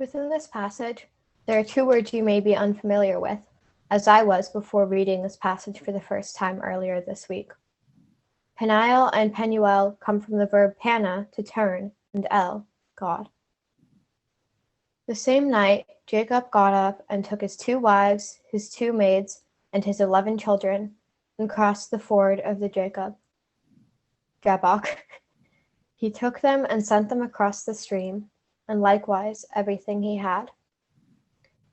Within this passage, there are two words you may be unfamiliar with, as I was before reading this passage for the first time earlier this week. Peniel and Penuel come from the verb pana, to turn, and el, God. The same night, Jacob got up and took his 2 wives, his 2 maids, and his 11 children, and crossed the ford of the Jabbok. He took them and sent them across the stream, and likewise everything he had.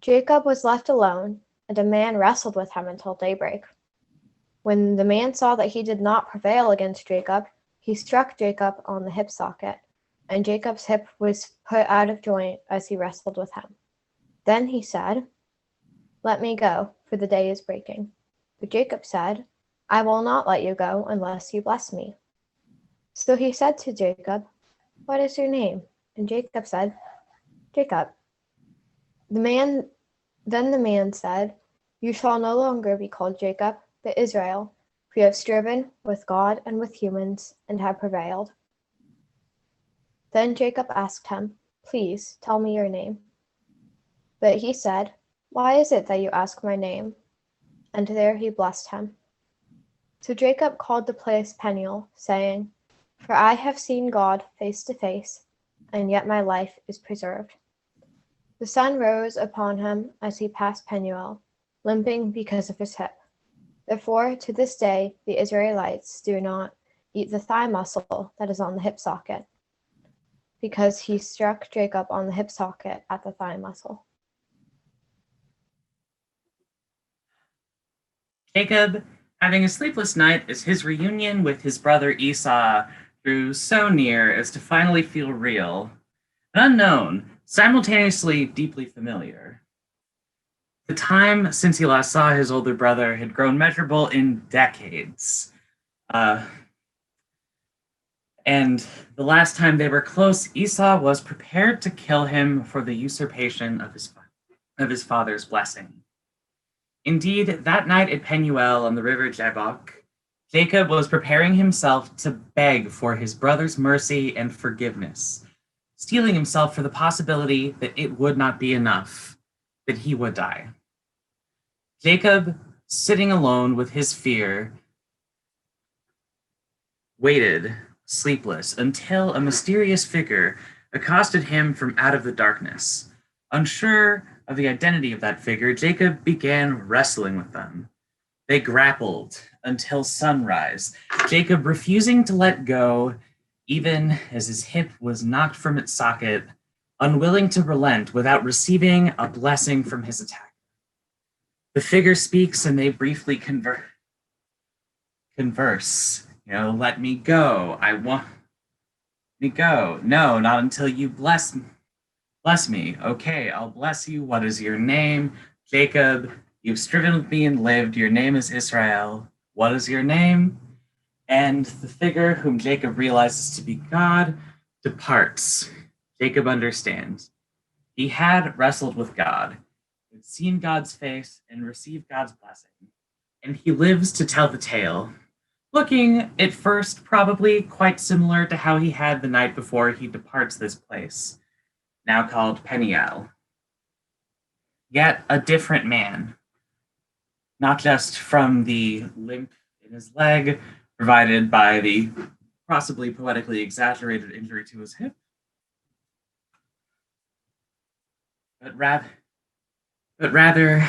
Jacob was left alone, and a man wrestled with him until daybreak. When the man saw that he did not prevail against Jacob, he struck Jacob on the hip socket, and Jacob's hip was put out of joint as he wrestled with him. Then he said, "Let me go, for the day is breaking." But Jacob said, "I will not let you go unless you bless me." So he said to Jacob, "What is your name?" And Jacob said, "Jacob." Then the man said, "You shall no longer be called Jacob, but Israel, for you have striven with God and with humans, and have prevailed." Then Jacob asked him, "Please tell me your name." But he said, "Why is it that you ask my name?" And there he blessed him. So Jacob called the place Peniel, saying, "For I have seen God face to face, and yet my life is preserved." The sun rose upon him as he passed Penuel, limping because of his hip. Therefore, to this day, the Israelites do not eat the thigh muscle that is on the hip socket, because he struck Jacob on the hip socket at the thigh muscle. Jacob, having a sleepless night as his reunion with his brother Esau drew so near as to finally feel real, and unknown, simultaneously deeply familiar. The time since he last saw his older brother had grown measurable in decades. And the last time they were close, Esau was prepared to kill him for the usurpation of his father's blessing. Indeed, that night at Penuel on the river Jabbok, Jacob was preparing himself to beg for his brother's mercy and forgiveness, steeling himself for the possibility that it would not be enough, that he would die. Jacob, sitting alone with his fear, waited, sleepless, until a mysterious figure accosted him from out of the darkness. Unsure of the identity of that figure, Jacob began wrestling with them. They grappled until sunrise, Jacob refusing to let go, even as his hip was knocked from its socket, unwilling to relent without receiving a blessing from his attacker. The figure speaks and they briefly converse. Let me go. I want me go. No, not until you bless me. Okay, I'll bless you. What is your name? Jacob. You've striven with me and lived. Your name is Israel. What is your name? And the figure, whom Jacob realizes to be God, departs. Jacob understands. He had wrestled with God, had seen God's face, and received God's blessing. And he lives to tell the tale, looking at first probably quite similar to how he had the night before he departs this place, now called Peniel. Yet a different man, not just from the limp in his leg provided by the possibly poetically exaggerated injury to his hip, but rather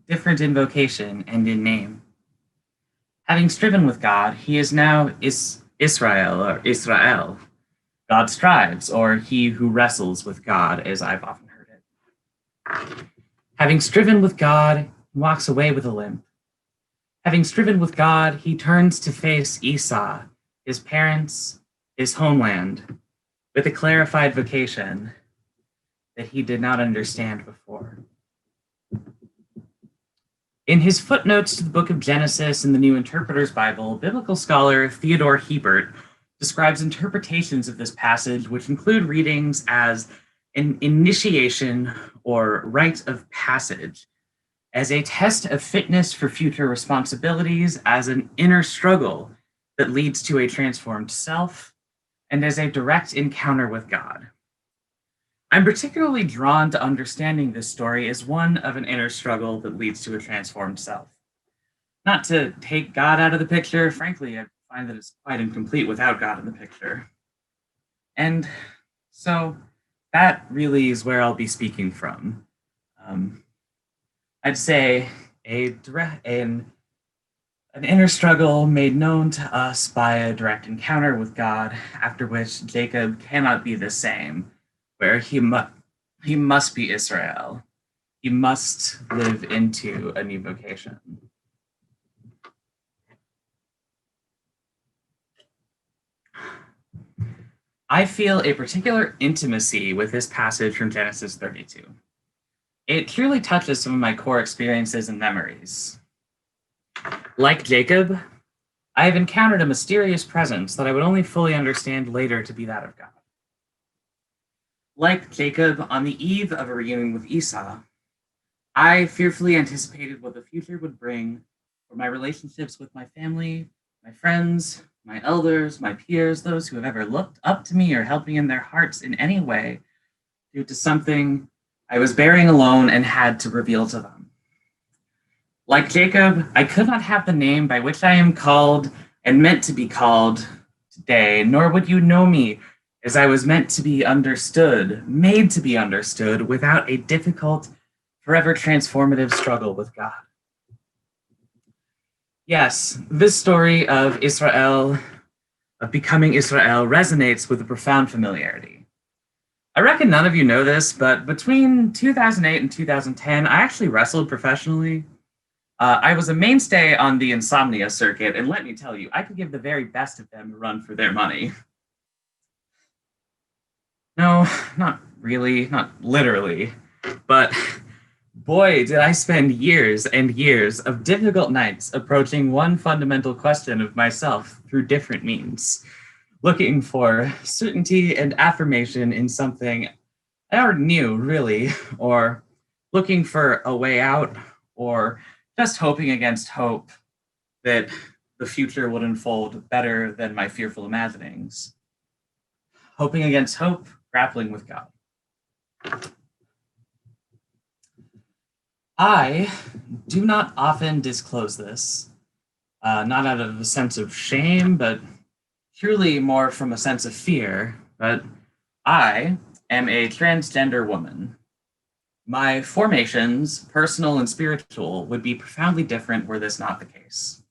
different in vocation and in name. Having striven with God, he is now Israel, or Israel. God strives, or he who wrestles with God, as I've often heard it. Having striven with God, he walks away with a limp. Having striven with God, he turns to face Esau, his parents, his homeland, with a clarified vocation that he did not understand before. In his footnotes to the book of Genesis in the New Interpreter's Bible, biblical scholar Theodore Hebert describes interpretations of this passage, which include readings as an initiation or rite of passage, as a test of fitness for future responsibilities, as an inner struggle that leads to a transformed self, and as a direct encounter with God. I'm particularly drawn to understanding this story as one of an inner struggle that leads to a transformed self. Not to take God out of the picture, frankly, I find that it's quite incomplete without God in the picture. And so that really is where I'll be speaking from. Um, I'd say an inner struggle made known to us by a direct encounter with God, after which Jacob cannot be the same, where he must be Israel. He must live into a new vocation. I feel a particular intimacy with this passage from Genesis 32. It truly touches some of my core experiences and memories. Like Jacob, I have encountered a mysterious presence that I would only fully understand later to be that of God. Like Jacob, on the eve of a reunion with Esau, I fearfully anticipated what the future would bring for my relationships with my family, my friends, my elders, my peers, those who have ever looked up to me or helped me in their hearts in any way due to something I was bearing alone and had to reveal to them. Like Jacob, I could not have the name by which I am called and meant to be called today, nor would you know me as I was meant to be understood, made to be understood, without a difficult, forever transformative struggle with God. Yes, this story of Israel, of becoming Israel, resonates with a profound familiarity. I reckon none of you know this, but between 2008 and 2010, I actually wrestled professionally. I was a mainstay on the insomnia circuit, and let me tell you, I could give the very best of them a run for their money. No, not really, not literally, but boy, did I spend years and years of difficult nights approaching one fundamental question of myself through different means, looking for certainty and affirmation in something I already knew, really, or looking for a way out, or just hoping against hope that the future would unfold better than my fearful imaginings. Hoping against hope, grappling with God. I do not often disclose this, not out of a sense of shame, but purely more from a sense of fear. But I am a transgender woman. My formations, personal and spiritual, would be profoundly different were this not the case.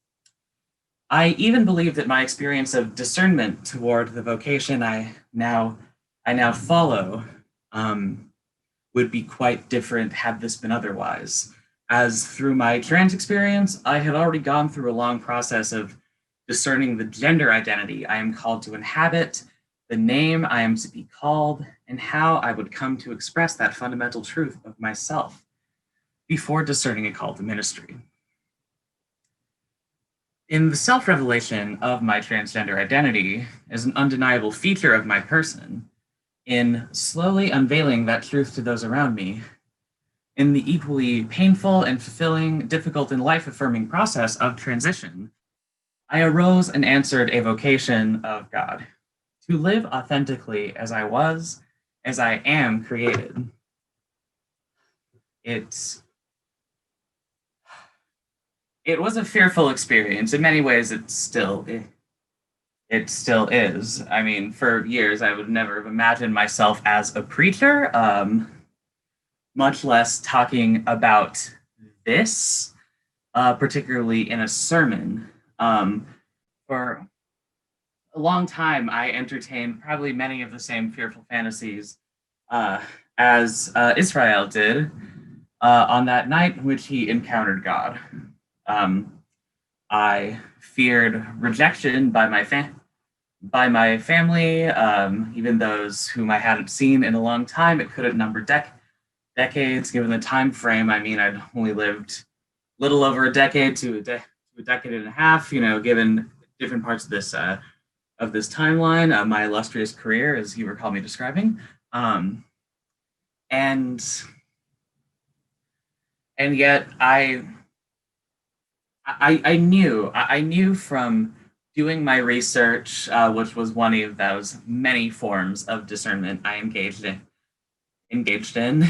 I even believe that my experience of discernment toward the vocation I now follow would be quite different had this been otherwise. As through my trans experience, I had already gone through a long process of discerning the gender identity I am called to inhabit, the name I am to be called, and how I would come to express that fundamental truth of myself before discerning a call to ministry. In the self-revelation of my transgender identity as an undeniable feature of my person, in slowly unveiling that truth to those around me, in the equally painful and fulfilling, difficult and life-affirming process of transition, I arose and answered a vocation of God, to live authentically as I was, as I am created. It was a fearful experience. In many ways, it still is. I mean, for years, I would never have imagined myself as a preacher, much less talking about this, particularly in a sermon. For a long time, I entertained probably many of the same fearful fantasies as Israel did on that night in which he encountered God. I feared rejection by my family, even those whom I hadn't seen in a long time. It could have numbered decades, given the time frame. I mean, I'd only lived little over a decade to a decade and a half. You know, given different parts of this timeline, my illustrious career, as you recall me describing, and yet I knew from doing my research, which was one of those many forms of discernment I engaged in, engaged in.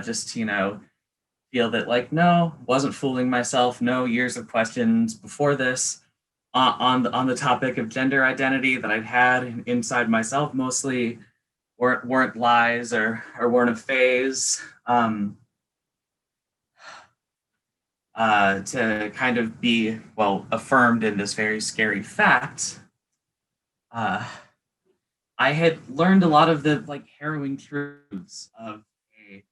Just, feel that like, no, wasn't fooling myself. No years of questions before this on the topic of gender identity that I'd had inside myself mostly weren't lies or weren't a phase. To kind of be, well, affirmed in this very scary fact, uh, I had learned a lot of the like harrowing truths of a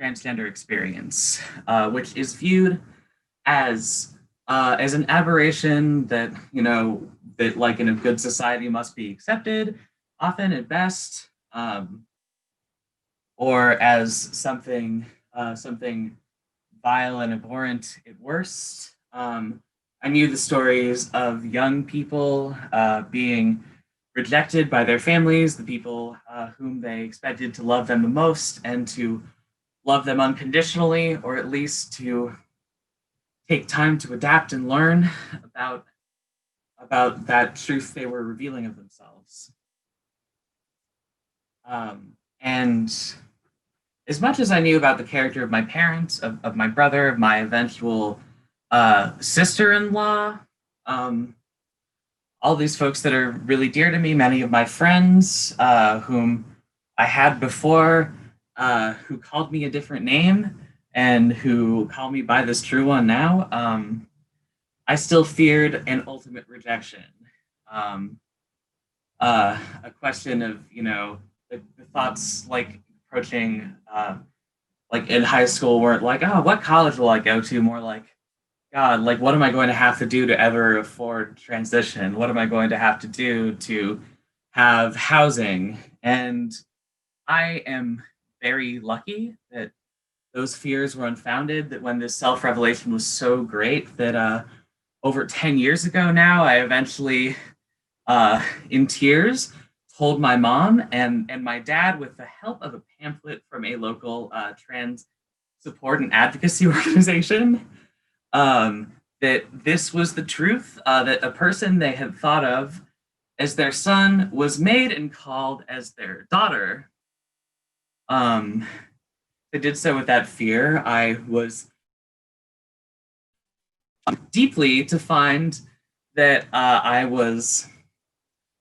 transgender experience, which is viewed as an aberration that that like in a good society must be accepted, often at best, or as something vile and abhorrent at worst. I knew the stories of young people being rejected by their families, the people whom they expected to love them the most and to love them unconditionally, or at least to take time to adapt and learn about that truth they were revealing of themselves. And as much as I knew about the character of my parents, of my brother, of my eventual sister-in-law, all these folks that are really dear to me, many of my friends whom I had before, who called me a different name and who call me by this true one now, I still feared an ultimate rejection. A question of, the thoughts like approaching, like in high school weren't like, oh, what college will I go to? More like, God, like, what am I going to have to do to ever afford transition? What am I going to have to do to have housing? And I am very lucky that those fears were unfounded, that when this self-revelation was so great that over 10 years ago now, I eventually, in tears, told my mom and my dad, with the help of a pamphlet from a local trans support and advocacy organization, that this was the truth, that a person they had thought of as their son was made and called as their daughter. They did so with that fear. I was deeply to find that I was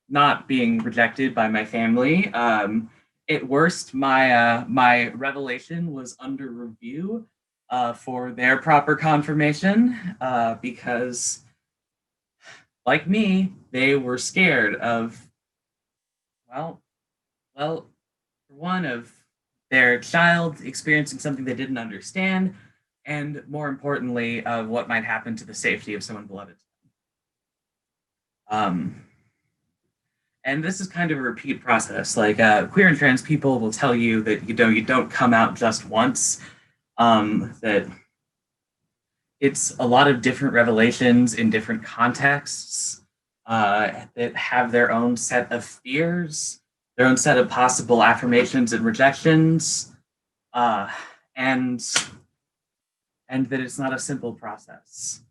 not being rejected by my family. At worst, my revelation was under review for their proper confirmation because, like me, they were scared of, well, for one, of their child experiencing something they didn't understand, and more importantly, of what might happen to the safety of someone beloved. And this is kind of a repeat process. Like queer and trans people will tell you that you don't come out just once. That it's a lot of different revelations in different contexts that have their own set of fears, their own set of possible affirmations and rejections, and that it's not a simple process.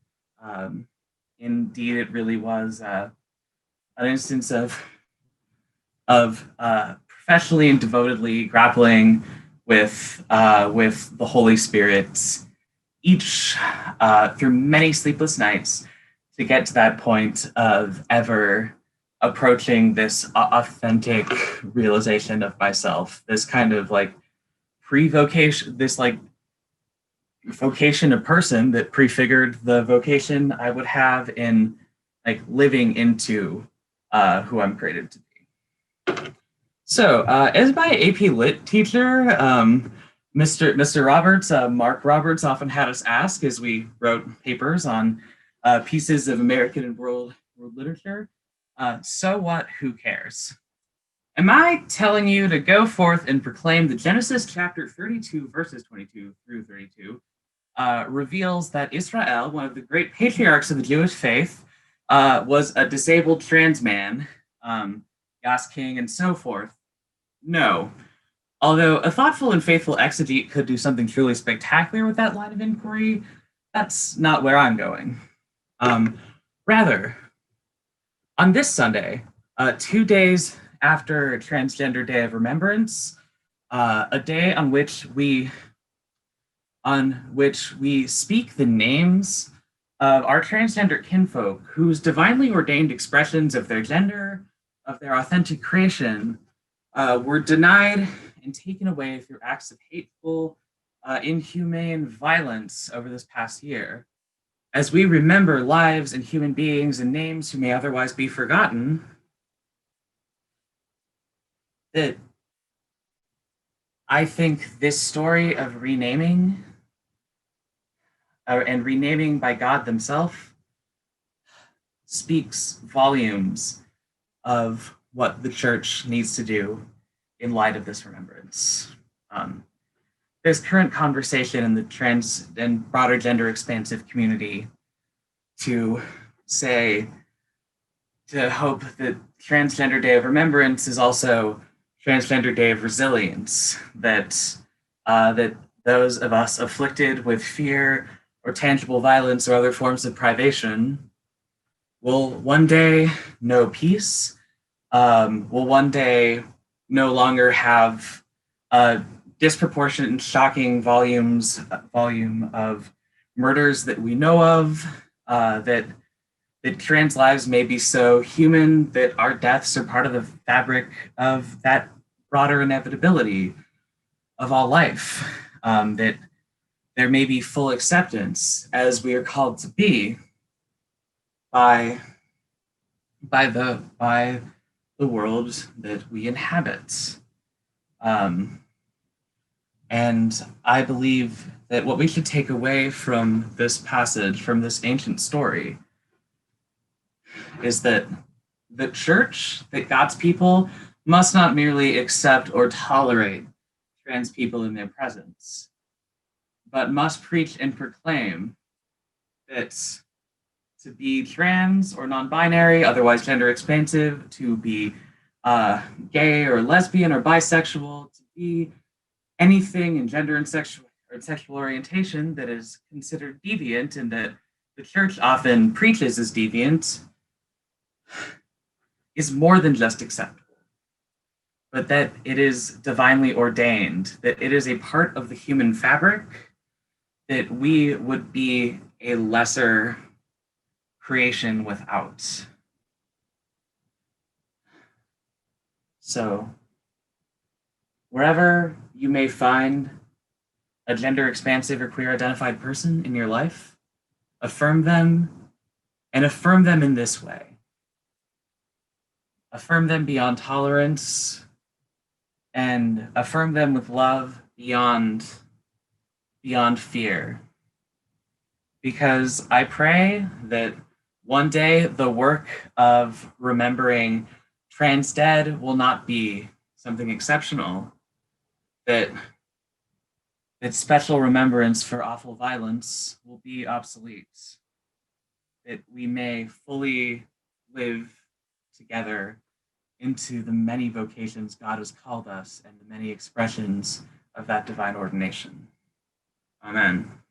Indeed, it really was an instance of professionally and devotedly grappling with the Holy Spirit, each through many sleepless nights, to get to that point of ever approaching this authentic realization of myself, this kind of like pre-vocation, this like vocation of person that prefigured the vocation I would have in like living into who I'm created to be. So, as my AP Lit teacher, Mr. Roberts, Mark Roberts, often had us ask as we wrote papers on pieces of American and world literature, so what, who cares? Am I telling you to go forth and proclaim that Genesis chapter 32, verses 22 through 32, reveals that Israel, one of the great patriarchs of the Jewish faith, was a disabled trans man, Yas King, and so forth? No. Although a thoughtful and faithful exegete could do something truly spectacular with that line of inquiry, that's not where I'm going. Rather, on this Sunday, 2 days after Transgender Day of Remembrance, a day on which we speak the names of our transgender kinfolk whose divinely ordained expressions of their gender, of their authentic creation, were denied and taken away through acts of hateful, inhumane violence over this past year. As we remember lives and human beings and names who may otherwise be forgotten, that I think this story of renaming and renaming by God themselves speaks volumes of what the church needs to do in light of this remembrance. There's current conversation in the trans and broader gender expansive community to hope that Transgender Day of Remembrance is also Transgender Day of Resilience, that those of us afflicted with fear or tangible violence or other forms of privation will one day know peace, will one day no longer have disproportionate and shocking volume of murders that we know of, that trans lives may be so human that our deaths are part of the fabric of that broader inevitability of all life, that there may be full acceptance as we are called to be by the world that we inhabit. And I believe that what we should take away from this passage, from this ancient story, is that the church, that God's people, must not merely accept or tolerate trans people in their presence, but must preach and proclaim that to be trans or non-binary, otherwise gender expansive, to be gay or lesbian or bisexual, to be anything in gender and sexual orientation that is considered deviant and that the church often preaches as deviant is more than just acceptable, but that it is divinely ordained, that it is a part of the human fabric, that we would be a lesser creation without. So, wherever you may find a gender expansive or queer identified person in your life, affirm them and affirm them in this way. Affirm them beyond tolerance and affirm them with love beyond fear. Because I pray that one day the work of remembering trans dead will not be something exceptional, that special remembrance for awful violence will be obsolete, that we may fully live together into the many vocations God has called us and the many expressions of that divine ordination. Amen.